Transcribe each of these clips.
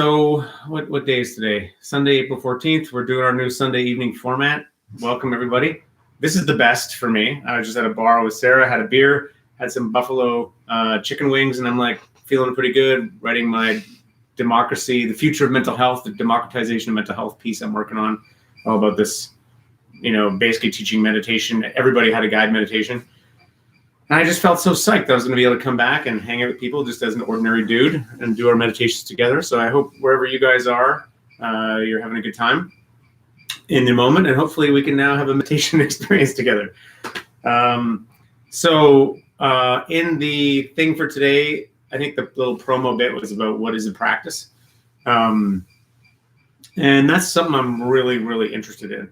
So what day is today? Sunday, April 14th. We're doing our new Sunday evening format. Welcome, everybody. This is the best for me. I was just at a bar with Sarah, had a beer, had some buffalo chicken wings, and I'm like feeling pretty good, writing my democracy, the future of mental health, the democratization of mental health piece I'm working on, all about this, basically teaching meditation, everybody how to guide meditation. And I just felt so psyched that I was going to be able to come back and hang out with people just as an ordinary dude and do our meditations together. So I hope wherever you guys are, you're having a good time in the moment. And hopefully we can now have a meditation experience together. So in the thing for today, I think the little promo bit was about what is a practice. And that's something I'm really, really interested in.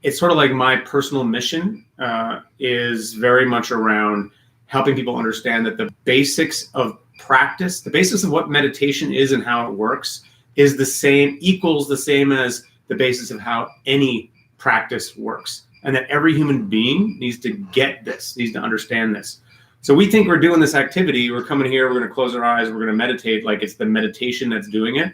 It's sort of like my personal mission is very much around helping people understand that the basics of practice, the basis of what meditation is and how it works is equals the same as the basis of how any practice works. And that every human being needs to get this, needs to understand this. So we think we're doing this activity, we're coming here, we're going to close our eyes, we're going to meditate like it's the meditation that's doing it.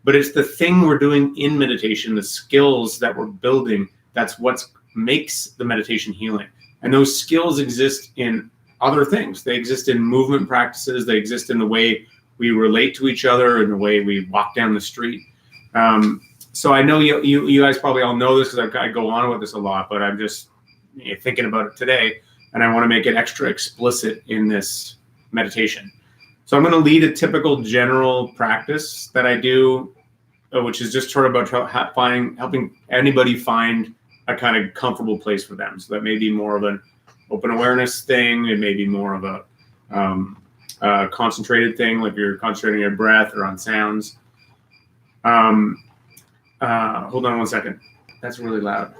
But it's the thing we're doing in meditation, the skills that we're building, that's what makes the meditation healing. And those skills exist in other things. They exist in movement practices. They exist in the way we relate to each other and the way we walk down the street. So I know you guys probably all know this because I go on with this a lot, but I'm just thinking about it today, and I want to make it extra explicit in this meditation. So I'm going to lead a typical general practice that I do, which is just sort of about helping anybody find a kind of comfortable place for them. So that may be more of an open awareness thing. It may be more of a concentrated thing, like you're concentrating on your breath or on sounds. Hold on one second. That's really loud.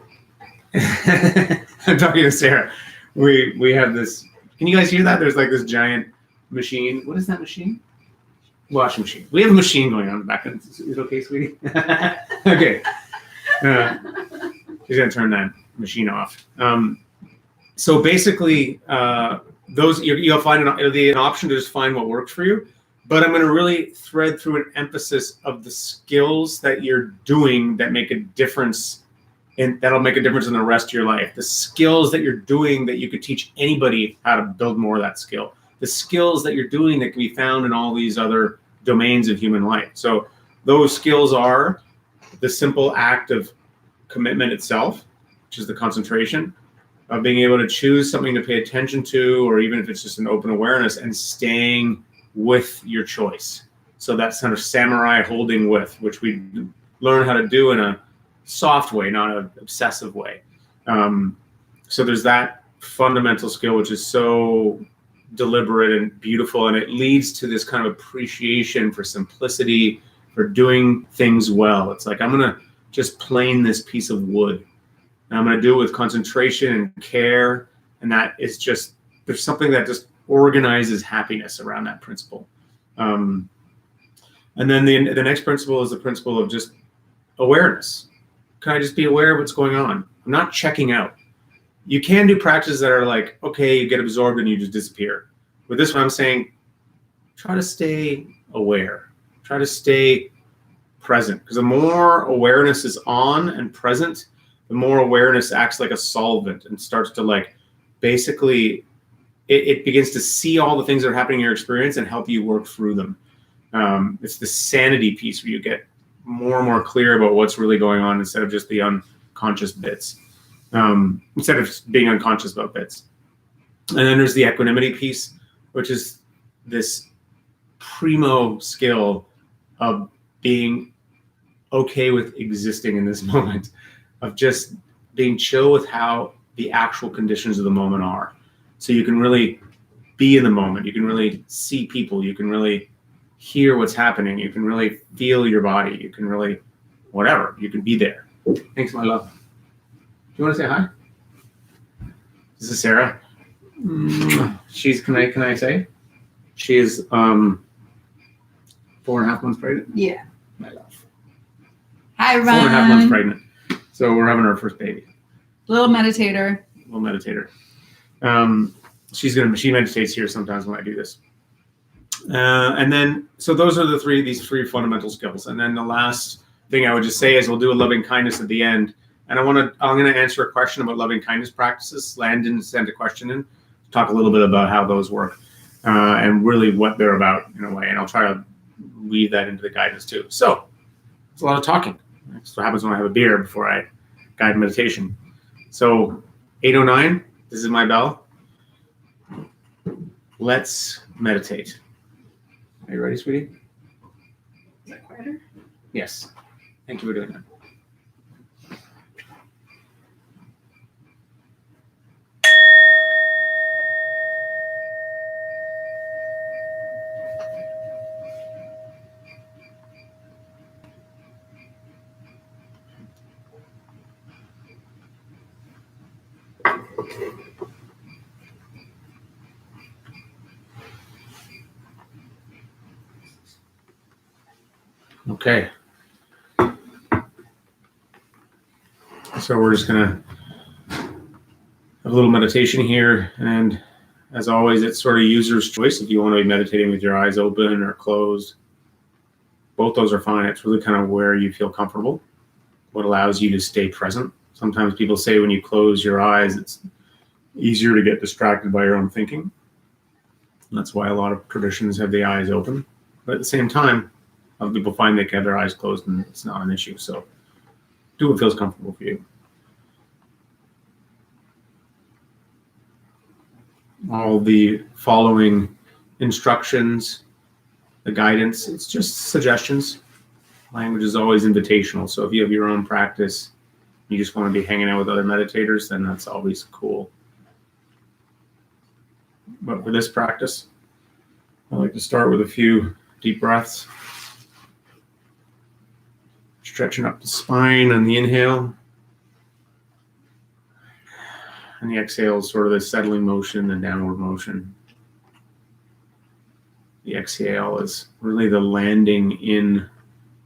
I'm talking to Sarah. We have this. Can you guys hear that? There's like this giant machine. What is that machine? Washing machine. We have a machine going on in the back. Is it okay, sweetie? Okay. She's gonna turn that machine off. So basically, you'll find it'll be an option to just find what works for you. But I'm going to really thread through an emphasis of the skills that you're doing that make a difference, and that'll make a difference in the rest of your life. The skills that you're doing that you could teach anybody how to build more of that skill. The skills that you're doing that can be found in all these other domains of human life. So those skills are the simple act of commitment itself, which is the concentration, of being able to choose something to pay attention to, or even if it's just an open awareness, and staying with your choice. So that's kind of samurai holding with, which we learn how to do in a soft way, not an obsessive way. So there's that fundamental skill, which is so deliberate and beautiful, and it leads to this kind of appreciation for simplicity, for doing things well. It's like, I'm going to just plane this piece of wood, and I'm going to do it with concentration and care, and that is just, there's something that just organizes happiness around that principle. And then the next principle is the principle of just awareness. Can I just be aware of what's going on? I'm not checking out. You can do practices that are like, okay, you get absorbed and you just disappear. With this one, I'm saying, try to stay aware. Try to stay present. Because the more awareness is on and present, the more awareness acts like a solvent and starts to like, basically, it begins to see all the things that are happening in your experience and help you work through them. It's the sanity piece where you get more and more clear about what's really going on instead of just the unconscious bits. Instead of being unconscious about bits. And then there's the equanimity piece, which is this primo skill of being okay with existing in this moment, of just being chill with how the actual conditions of the moment are. So you can really be in the moment. You can really see people. You can really hear what's happening. You can really feel your body. You can really, whatever, you can be there. Thanks, my love. Do you want to say hi? This is Sarah. She's, can I say? She is 4.5 months pregnant. Yeah. My love. Hi, Ron. 4.5 months pregnant. So we're having our first baby. Little meditator. She meditates here sometimes when I do this. And then, so those are these three fundamental skills. And then the last thing I would just say is we'll do a loving kindness at the end. And I'm going to answer a question about loving kindness practices. Landon sent a question in, talk a little bit about how those work and really what they're about in a way. And I'll try to weave that into the guidance too. So it's a lot of talking. That's what happens when I have a beer before I guide meditation. So 8:09, this is my bell. Let's meditate. Are you ready, sweetie? Is that quieter? Yes. Thank you for doing that. Okay. So we're just going to have a little meditation here. And as always, it's sort of user's choice if you want to be meditating with your eyes open or closed. Both those are fine. It's really kind of where you feel comfortable, what allows you to stay present. Sometimes people say when you close your eyes, it's easier to get distracted by your own thinking. And that's why a lot of traditions have the eyes open. But at the same time, other people find they can have their eyes closed and it's not an issue. So do what feels comfortable for you. All the following instructions, the guidance, it's just suggestions. Language is always invitational. So if you have your own practice, you just want to be hanging out with other meditators, then that's always cool. But for this practice, I like to start with a few deep breaths. Stretching up the spine on the inhale. And the exhale is sort of the settling motion, the downward motion. The exhale is really the landing in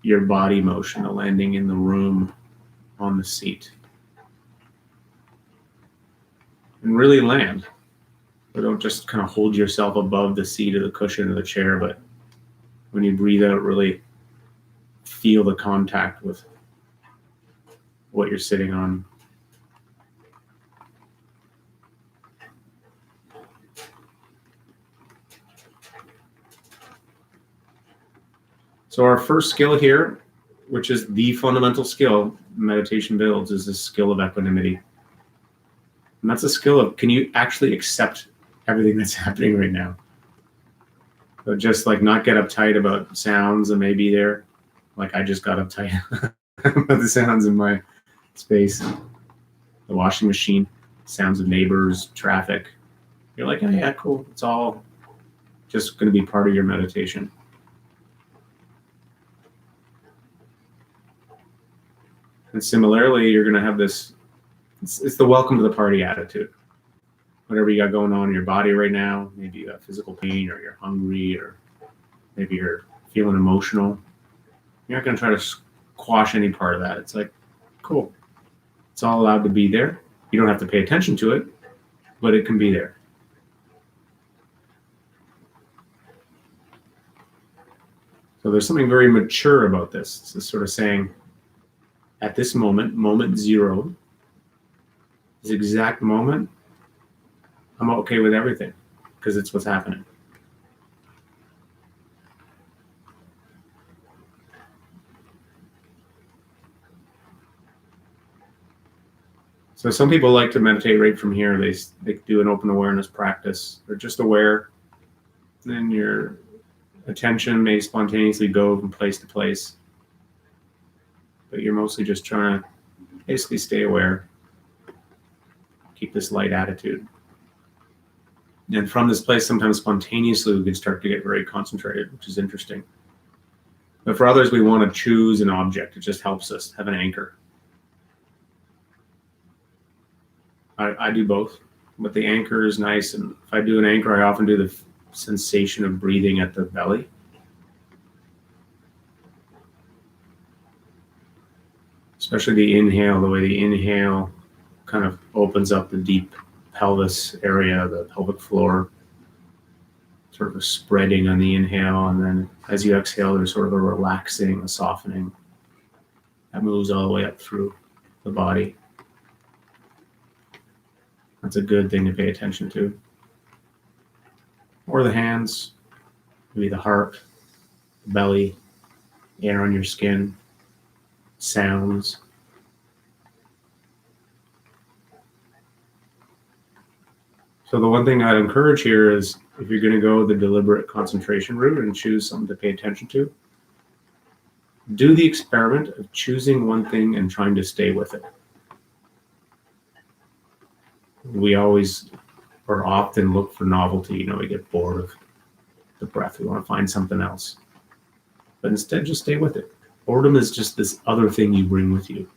your body motion, the landing in the room on the seat. And really land. But don't just kind of hold yourself above the seat or the cushion of the chair, but when you breathe out, really feel the contact with what you're sitting on. So our first skill here, which is the fundamental skill meditation builds, is the skill of equanimity. And that's a skill of, can you actually accept everything that's happening right now? So just like not get uptight about sounds that may be there. Like I just got uptight about the sounds in my space. The washing machine, sounds of neighbors, traffic. You're like, oh yeah, cool. It's all just going to be part of your meditation. And similarly, you're going to have this, it's the welcome to the party attitude. Whatever you got going on in your body right now, maybe you have physical pain or you're hungry or maybe you're feeling emotional. You're not going to try to quash any part of that. It's like, cool. It's all allowed to be there. You don't have to pay attention to it, but it can be there. So there's something very mature about this. It's this sort of saying, at this moment, moment zero, this exact moment, I'm okay with everything because it's what's happening. So some people like to meditate right from here. They do an open awareness practice. They're just aware. Then your attention may spontaneously go from place to place. But you're mostly just trying to basically stay aware. Keep this light attitude. And from this place, sometimes spontaneously, we can start to get very concentrated, which is interesting. But for others, we want to choose an object. It just helps us have an anchor. I do both, but the anchor is nice. And if I do an anchor, I often do the sensation of breathing at the belly. Especially the inhale, the way the inhale kind of opens up the deep pelvis area, the pelvic floor. sort of a spreading on the inhale, and then as you exhale, there's sort of a relaxing, a softening that moves all the way up through the body. That's a good thing to pay attention to. Or the hands, maybe the heart, the belly, air on your skin, sounds. So the one thing I'd encourage here is, if you're going to go the deliberate concentration route and choose something to pay attention to, do the experiment of choosing one thing and trying to stay with it. We always or often look for novelty. We get bored of the breath. We want to find something else. But instead, just stay with it. Boredom is just this other thing you bring with you.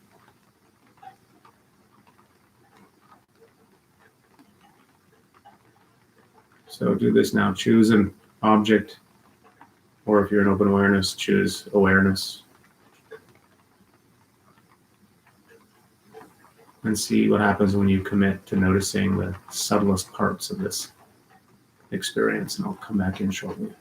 So do this now. Choose an object, or if you're in open awareness, choose awareness. And see what happens when you commit to noticing the subtlest parts of this experience. And I'll come back in shortly.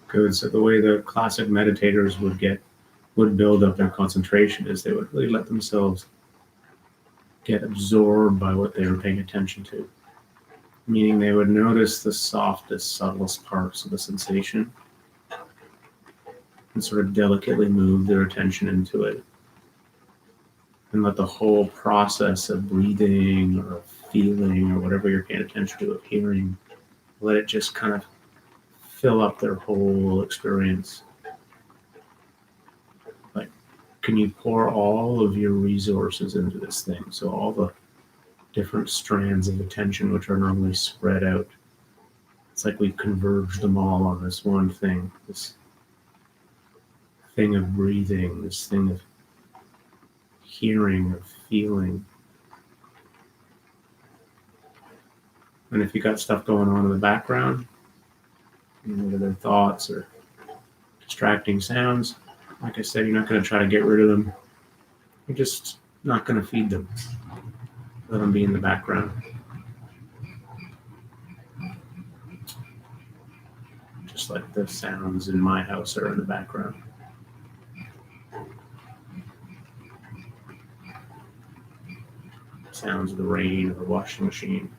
Good. So the way the classic meditators would build up their concentration is they would really let themselves get absorbed by what they were paying attention to. Meaning they would notice the softest, subtlest parts of the sensation and sort of delicately move their attention into it. And let the whole process of breathing or feeling or whatever you're paying attention to, of hearing, let it just kind of fill up their whole experience. Like, can you pour all of your resources into this thing? So all the different strands of attention, which are normally spread out, it's like we've converged them all on this one thing, this thing of breathing, this thing of hearing, of feeling. And if you got stuff going on in the background, whether they're thoughts or distracting sounds. Like I said, you're not going to try to get rid of them. You're just not going to feed them. Let them be in the background. Just like the sounds in my house are in the background. Sounds of the rain or the washing machine.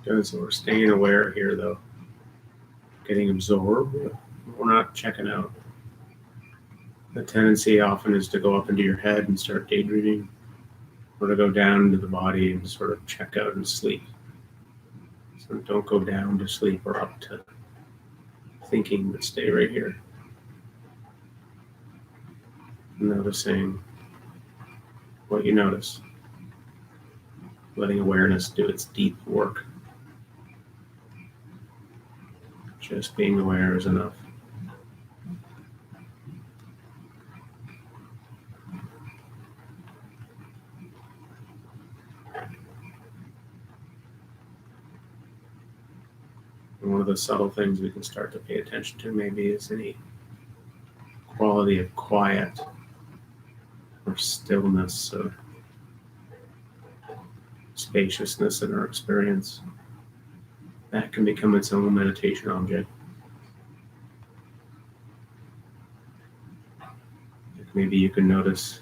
Good, so we're staying aware here, though. Getting absorbed. We're not checking out. The tendency often is to go up into your head and start daydreaming, or to go down into the body and sort of check out and sleep. So don't go down to sleep or up to thinking, but stay right here. Noticing what you notice. Letting awareness do its deep work. Just being aware is enough. And one of the subtle things we can start to pay attention to maybe is any quality of quiet or stillness or spaciousness in our experience. That can become its own meditation object. Maybe you can notice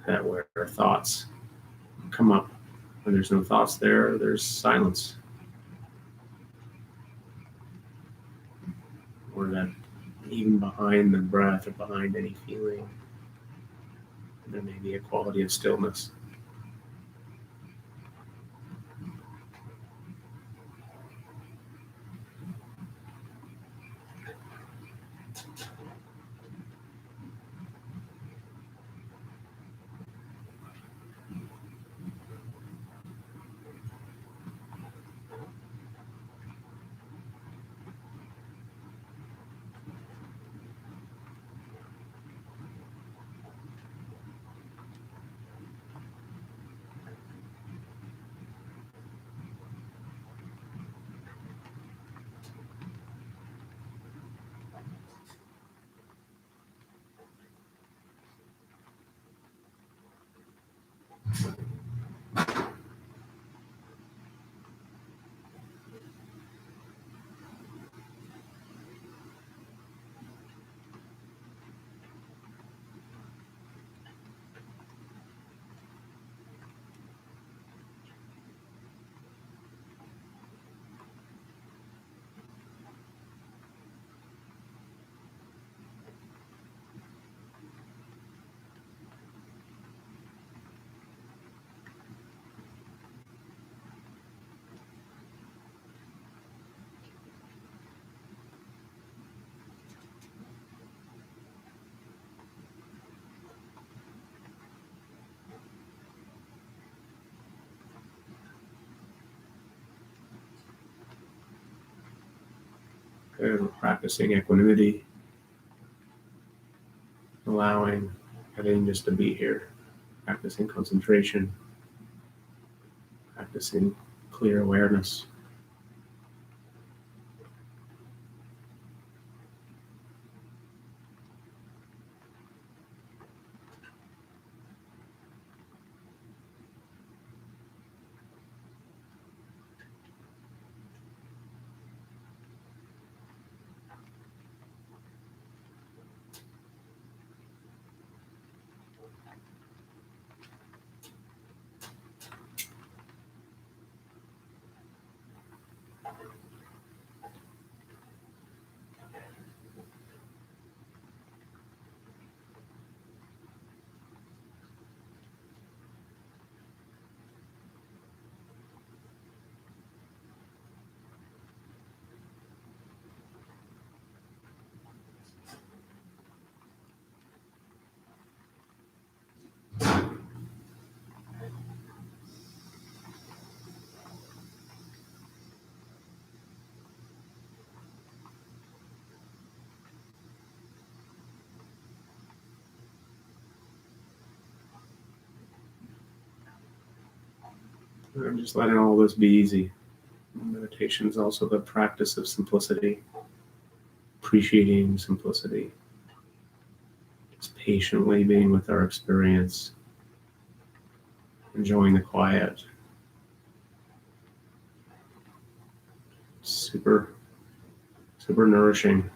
that where thoughts come up, when there's no thoughts there, there's silence. Or that even behind the breath or behind any feeling, there may be a quality of stillness. Good. We're practicing equanimity, allowing everything just to be here, practicing concentration, practicing clear awareness. I'm just letting all this be easy. Meditation is also the practice of simplicity, appreciating simplicity, just patiently being with our experience, enjoying the quiet. Super, super nourishing.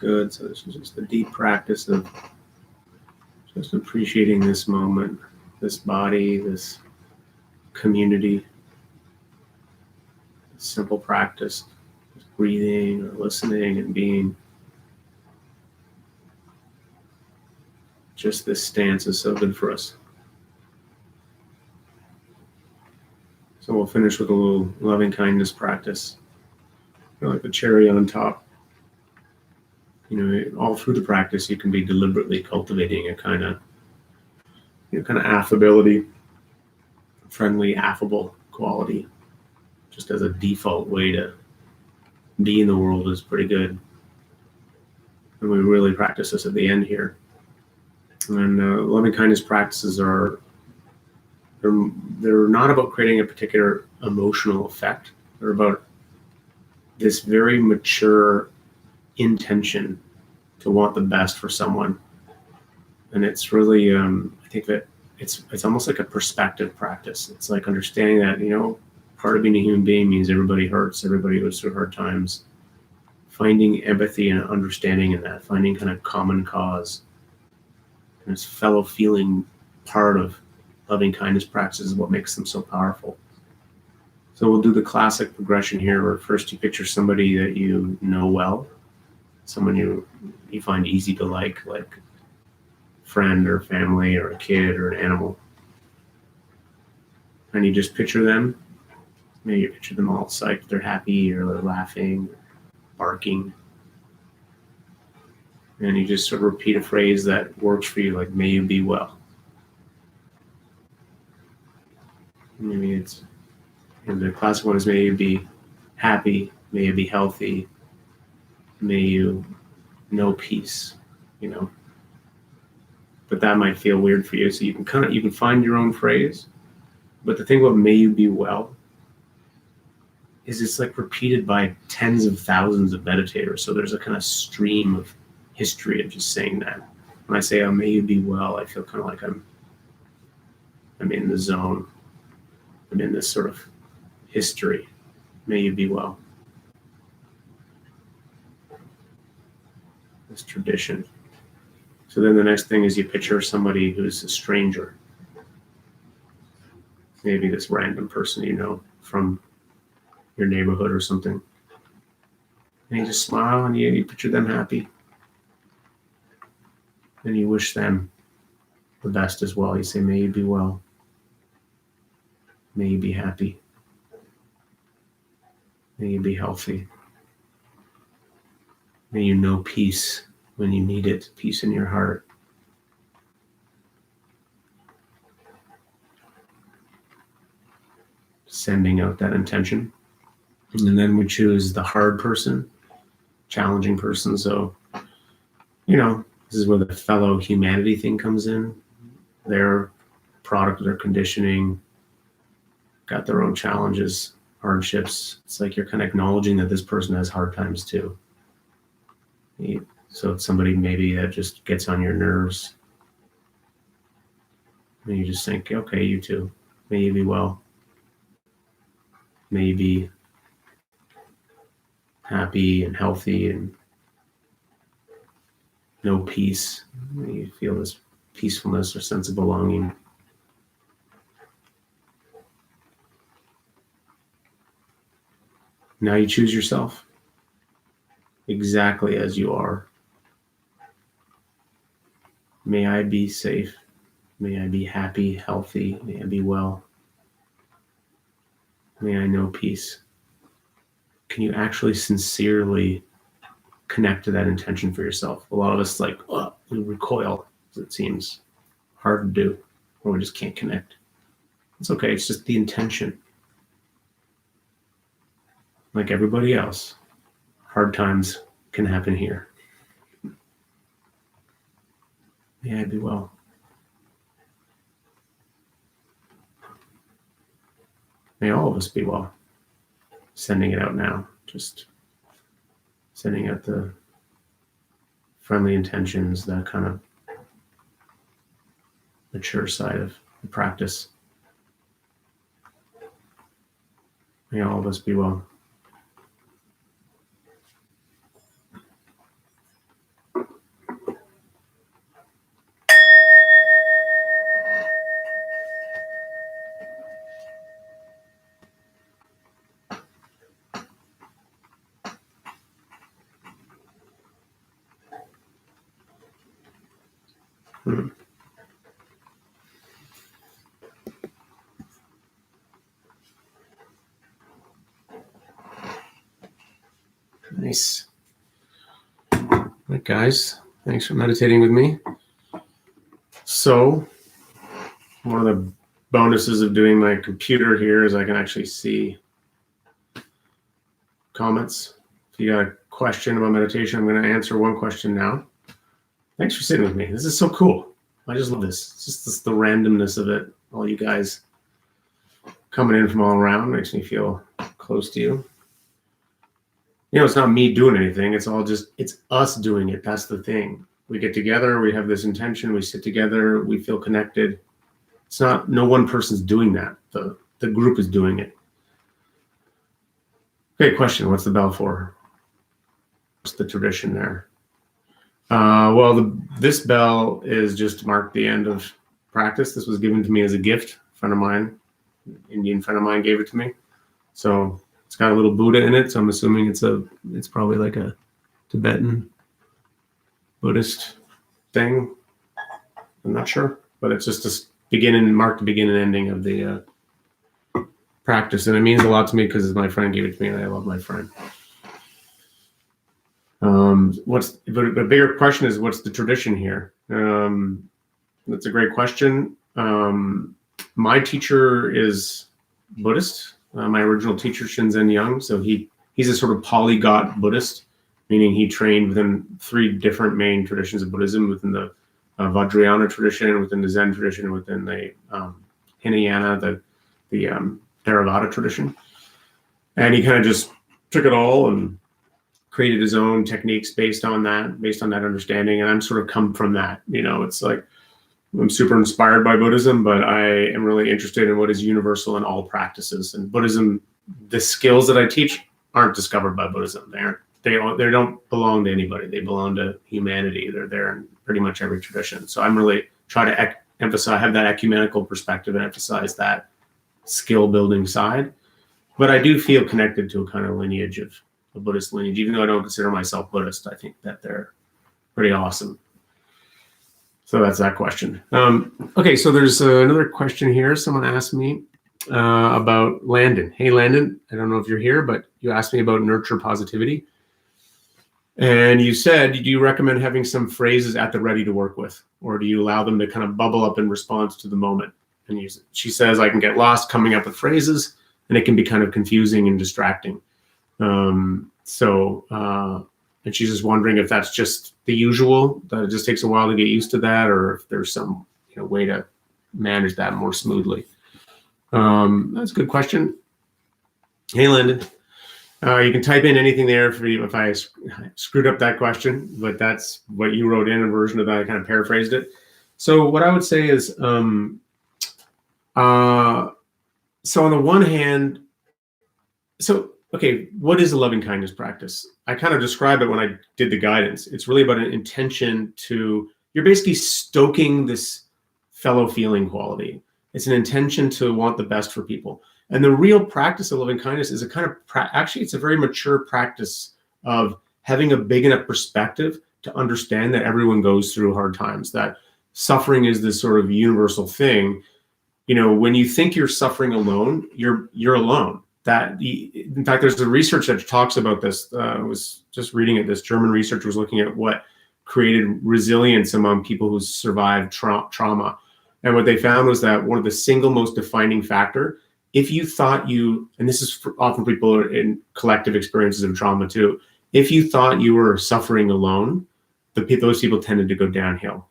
Good. So this is just a deep practice of just appreciating this moment, this body, this community, this simple practice, just breathing or listening and being. Just this stance is so good for us. So we'll finish with a little loving kindness practice, like the cherry on top. all through the practice, you can be deliberately cultivating a kind of affability, friendly, affable quality, just as a default way to be in the world is pretty good. And we really practice this at the end here. And loving kindness practices they're not about creating a particular emotional effect. They're about this very mature intention to want the best for someone. And it's really, I think that it's almost like a perspective practice. It's like understanding that, part of being a human being means everybody hurts, everybody goes through hard times. Finding empathy and understanding in that, finding kind of common cause, and this fellow feeling part of loving kindness practices is what makes them so powerful. So we'll do the classic progression here where first you picture somebody that you know well, someone you find easy to like friend or family or a kid or an animal. And you just picture them. Maybe you picture them all psyched, they're happy or they're laughing, barking. And you just sort of repeat a phrase that works for you, like, may you be well. Maybe it's, the classic one is may you be happy, may you be healthy, may you know peace, But that might feel weird for you. So you can find your own phrase. But the thing about may you be well is it's like repeated by tens of thousands of meditators. So there's a kind of stream of history of just saying that. When I say, oh, may you be well, I feel kind of like I'm in the zone. I'm in this sort of history. May you be well. This tradition. So then the next thing is you picture somebody who's a stranger. Maybe this random person you know from your neighborhood or something. And you just smile and you picture them happy. And you wish them the best as well. You say, may you be well. May you be happy. May you be healthy. May you know peace when you need it, peace in your heart. Sending out that intention. And then we choose the hard person, challenging person. So, this is where the fellow humanity thing comes in. Their product of their conditioning, got their own challenges, hardships. It's like you're kind of acknowledging that this person has hard times too. So it's somebody maybe that just gets on your nerves. And you just think, okay, you too. May you be well. May you be happy and healthy and know peace. May you feel this peacefulness or sense of belonging. Now you choose yourself exactly as you are. May I be safe. May I be happy, healthy. May I be well. May I know peace. Can you actually sincerely connect to that intention for yourself? A lot of us we recoil, as it seems hard to do, or we just can't connect. It's okay. It's just the intention. Like everybody else, hard times can happen here. May I be well. May all of us be well. Sending it out now. Just sending out the friendly intentions, that kind of mature side of the practice. May all of us be well. Nice. right, guys, thanks for meditating with me. So one of the bonuses of doing my computer here is I can actually see comments. If you got a question about meditation, I'm going to answer one question now. Thanks for sitting with me. This is so cool. I just love this. It's just the randomness of it. All you guys coming in from all around makes me feel close to you. It's not me doing anything. It's us doing it. That's the thing. We get together, we have this intention, we sit together, we feel connected. It's not, no one person's doing that. The group is doing it. Okay, question. What's the bell for? What's the tradition there? This bell is just to mark the end of practice. This was given to me as a gift. A friend of mine, Indian friend of mine, gave it to me. So it's got a little Buddha in it. So I'm assuming it's probably like a Tibetan Buddhist thing. I'm not sure, but it's just to mark the beginning and ending of the practice, and it means a lot to me because my friend gave it to me, and I love my friend. The bigger question is, what's the tradition here? That's a great question. My teacher is Buddhist. My original teacher, Shinzen Young, so he's a sort of polyglot Buddhist, meaning he trained within 3 different main traditions of Buddhism, within the Vajrayana tradition, within the Zen tradition, and within the Hinayana, the Theravada tradition. And he kind of just took it all and created his own techniques based on that understanding. And I'm sort of come from that. It's like I'm super inspired by Buddhism, but I am really interested in what is universal in all practices. And Buddhism, the skills that I teach aren't discovered by Buddhism. They don't belong to anybody. They belong to humanity. They're there in pretty much every tradition. So I'm really trying to have that ecumenical perspective and emphasize that skill building side. But I do feel connected to a kind of lineage of a Buddhist lineage, even though I don't consider myself Buddhist. I think that they're pretty awesome. So that's that question. Okay, so there's another question here. Someone asked me about Landon. Hey, Landon, I don't know if you're here, but you asked me about nurture positivity. And you said, do you recommend having some phrases at the ready to work with? Or do you allow them to kind of bubble up in response to the moment and use it? She says, I can get lost coming up with phrases, and it can be kind of confusing and distracting. And she's just wondering if that's just the usual, that it just takes a while to get used to that, or if there's some way to manage that more smoothly. That's a good question. Hey, Landon. You can type in anything there if I screwed up that question, but that's what you wrote in, a version of that. I kind of paraphrased it. So what I would say is, so on the one hand, what is a loving kindness practice? I kind of described it when I did the guidance. It's really about an intention you're basically stoking this fellow feeling quality. It's an intention to want the best for people. And the real practice of loving kindness is it's a very mature practice of having a big enough perspective to understand that everyone goes through hard times, that suffering is this sort of universal thing. When you think you're suffering alone, you're alone. In fact, there's a research that talks about this. I was just reading it. This German researcher was looking at what created resilience among people who survived trauma. And what they found was that one of the single most defining factor, if you thought and this is often people in collective experiences of trauma too, if you thought you were suffering alone, those people tended to go downhill.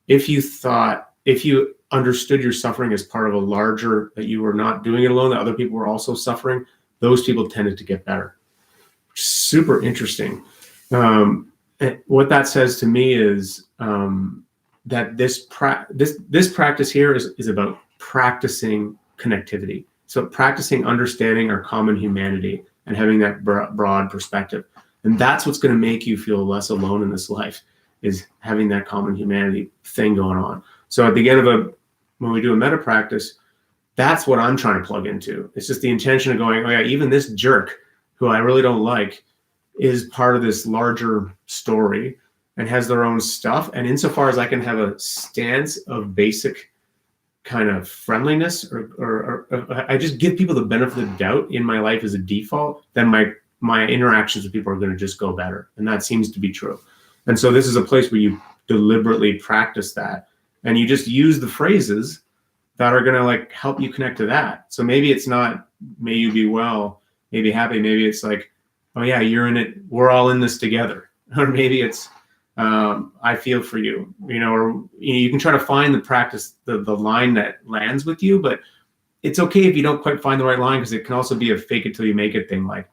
If you understood your suffering as part of a larger, that you were not doing it alone, that other people were also suffering, those people tended to get better. Super interesting. What that says to me is that this practice here is about practicing connectivity. So practicing understanding our common humanity and having that broad perspective. And that's what's going to make you feel less alone in this life, is having that common humanity thing going on. So at the end when we do a meta practice, that's what I'm trying to plug into. It's just the intention of going, oh yeah, even this jerk who I really don't like is part of this larger story and has their own stuff. And insofar as I can have a stance of basic kind of friendliness, or I just give people the benefit of the doubt in my life as a default, then my interactions with people are going to just go better. And that seems to be true. And so this is a place where you deliberately practice that, and you just use the phrases that are going to like help you connect to that. So maybe it's not, may you be well, maybe happy. Maybe it's like, oh yeah, you're in it. We're all in this together. Or maybe it's, I feel for you, or you can try to find the practice, the line that lands with you, but it's okay if you don't quite find the right line, because it can also be a fake it till you make it thing. Like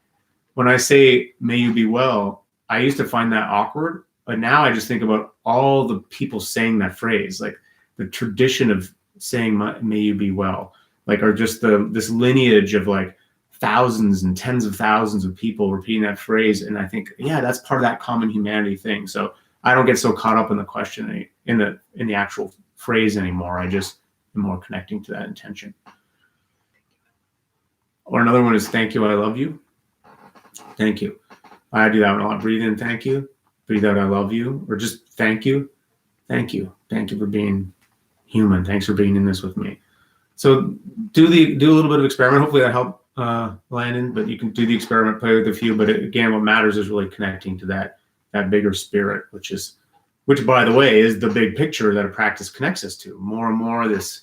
when I say, may you be well, I used to find that awkward, but now I just think about all the people saying that phrase, like the tradition of saying, may you be well, like, or just this lineage of like thousands and tens of thousands of people repeating that phrase. And I think, yeah, that's part of that common humanity thing. So I don't get so caught up in the question, in the actual phrase anymore. I just am more connecting to that intention. Or another one is, thank you, I love you. Thank you. I do that one a lot. Breathe in, thank you. Breathe out, I love you. Or just thank you. Thank you. Thank you for being human. Thanks for being in this with me. So do a little bit of experiment. Hopefully that helped Landon, but you can do the experiment, play with a few. But again, what matters is really connecting to that bigger spirit, which by the way is the big picture that a practice connects us to. More and more this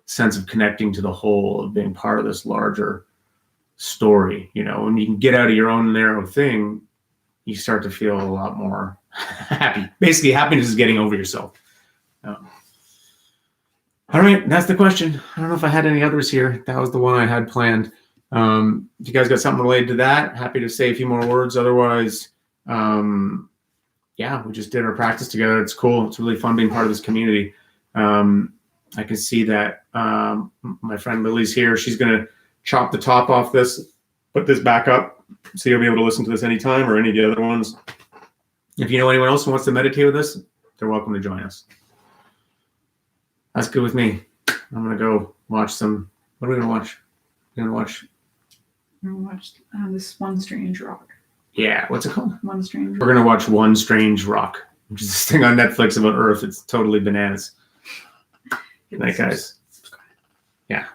sense of connecting to the whole, of being part of this larger story. When you can get out of your own narrow thing, you start to feel a lot more happy. Basically, happiness is getting over yourself. All right, that's the question. I don't know if I had any others here. That was the one I had planned. If you guys got something related to that, happy to say a few more words. Otherwise, yeah, we just did our practice together. It's cool. It's really fun being part of this community. I can see that my friend Lily's here. She's going to chop the top off this, put this back up, so you'll be able to listen to this anytime, or any of the other ones. If you know anyone else who wants to meditate with us, they're welcome to join us. That's good with me. I'm going to go watch some. What are we going to watch? We're going to watch this One Strange Rock. Yeah, what's it called? One Strange Rock. We're going to watch One Strange Rock, which is this thing on Netflix about Earth. It's totally bananas. Good night, guys. Subscribe. Yeah.